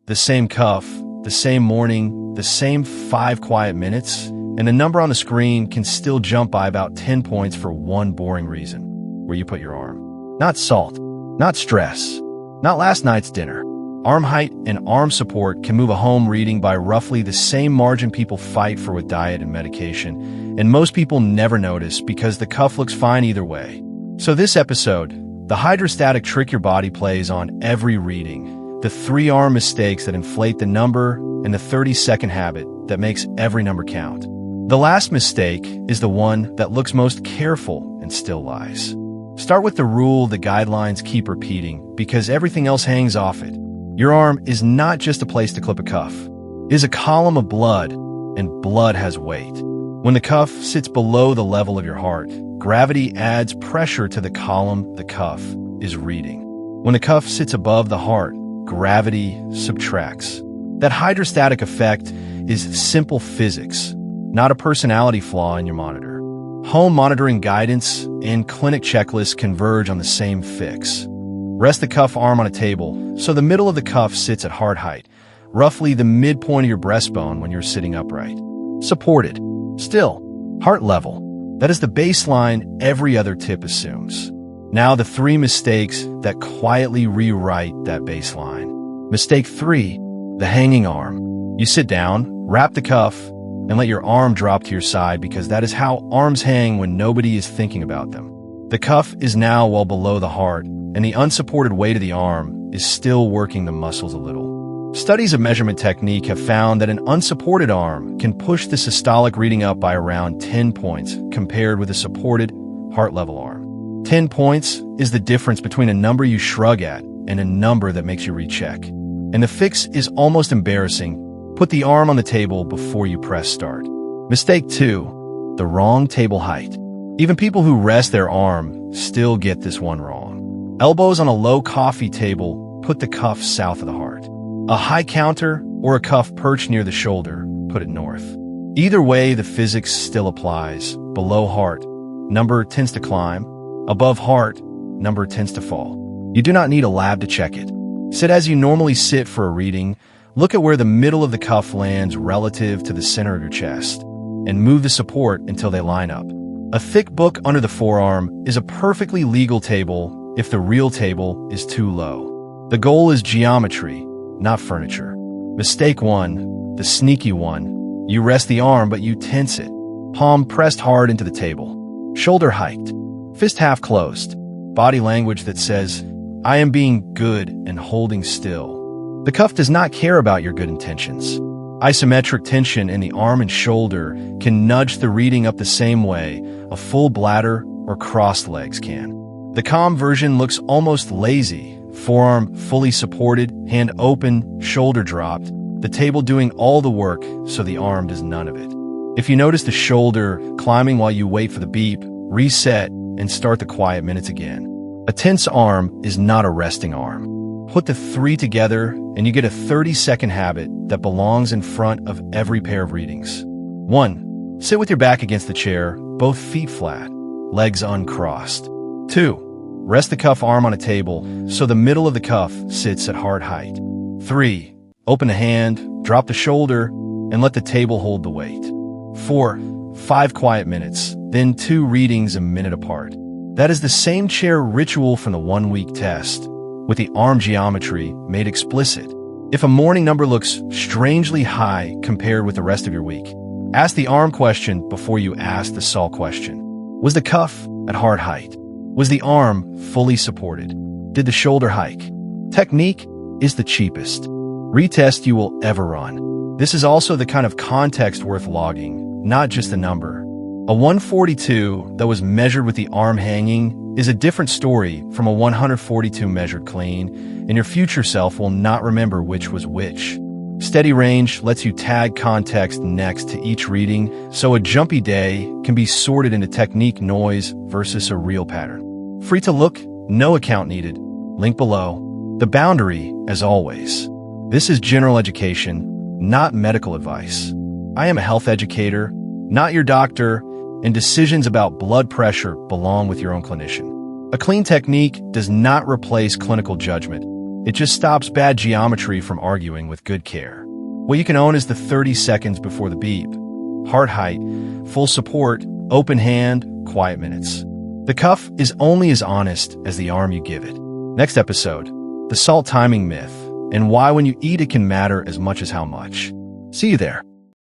The same cuff, the same morning, the same 5 quiet minutes, and the number on the screen can still jump by about 10 points for one boring reason: where you put your arm. Not salt, not stress, not last night's dinner. Arm height and arm support can move a home reading by roughly the same margin people fight for with diet and medication, and most people never notice because the cuff looks fine either way. So this episode, the hydrostatic trick your body plays on every reading, the 3 arm mistakes that inflate the number, and the 30-second habit that makes every number count. The last mistake is the one that looks most careful and still lies. Start with the rule the guidelines keep repeating because everything else hangs off it. Your arm is not just a place to clip a cuff. It is a column of blood, and blood has weight. When the cuff sits below the level of your heart, gravity adds pressure to the column the cuff is reading. When the cuff sits above the heart, gravity subtracts. That hydrostatic effect is simple physics, not a personality flaw in your monitor. Home monitoring guidance and clinic checklists converge on the same fix. Rest the cuff arm on a table so the middle of the cuff sits at heart height, roughly the midpoint of your breastbone when you're sitting upright. Supported. Still. Heart level. That is the baseline every other tip assumes. Now the 3 mistakes that quietly rewrite that baseline. Mistake 3, the hanging arm. You sit down, wrap the cuff, and let your arm drop to your side because that is how arms hang when nobody is thinking about them. The cuff is now well below the heart, and the unsupported weight of the arm is still working the muscles a little. Studies of measurement technique have found that an unsupported arm can push the systolic reading up by around 10 points compared with a supported, heart-level arm. 10 points is the difference between a number you shrug at and a number that makes you recheck. And the fix is almost embarrassing. Put the arm on the table before you press start. Mistake 2, the wrong table height. Even people who rest their arm still get this one wrong. Elbows on a low coffee table, put the cuff south of the heart. A high counter or a cuff perched near the shoulder, put it north. Either way, the physics still applies. Below heart, number tends to climb. Above heart, number tends to fall. You do not need a lab to check it. Sit as you normally sit for a reading. Look at where the middle of the cuff lands relative to the center of your chest, and move the support until they line up. A thick book under the forearm is a perfectly legal table if the real table is too low. The goal is geometry, not furniture. Mistake 1, the sneaky one. You rest the arm, but you tense it. Palm pressed hard into the table. Shoulder hiked. Fist half closed. Body language that says, I am being good and holding still. The cuff does not care about your good intentions. Isometric tension in the arm and shoulder can nudge the reading up the same way a full bladder or crossed legs can. The calm version looks almost lazy. Forearm fully supported, hand open, shoulder dropped, the table doing all the work so the arm does none of it. If you notice the shoulder climbing while you wait for the beep, reset and start the quiet minutes again. A tense arm is not a resting arm. Put the 3 together and you get a 30-second habit that belongs in front of every pair of readings. 1. Sit with your back against the chair, both feet flat, legs uncrossed. 2. Rest the cuff arm on a table so the middle of the cuff sits at heart height. 3. Open a hand, drop the shoulder, and let the table hold the weight. 4. 5 quiet minutes, then 2 readings a minute apart. That is the same chair ritual from the 1-week test, with the arm geometry made explicit. If a morning number looks strangely high compared with the rest of your week, ask the arm question before you ask the salt question. Was the cuff at heart height? Was the arm fully supported? Did the shoulder hike? Technique is the cheapest retest you will ever run. This is also the kind of context worth logging, not just the number. A 142 that was measured with the arm hanging is a different story from a 142 measured clean, and your future self will not remember which was which. Steady range lets you tag context next to each reading, so a jumpy day can be sorted into technique noise versus a real pattern. Free to look, no account needed. Link below. The boundary, as always. This is general education, not medical advice. I am a health educator, not your doctor, and decisions about blood pressure belong with your own clinician. A clean technique does not replace clinical judgment. It just stops bad geometry from arguing with good care. What you can own is the 30 seconds before the beep. Heart height, full support, open hand, quiet minutes. The cuff is only as honest as the arm you give it. Next episode, the salt timing myth, and why when you eat it can matter as much as how much. See you there.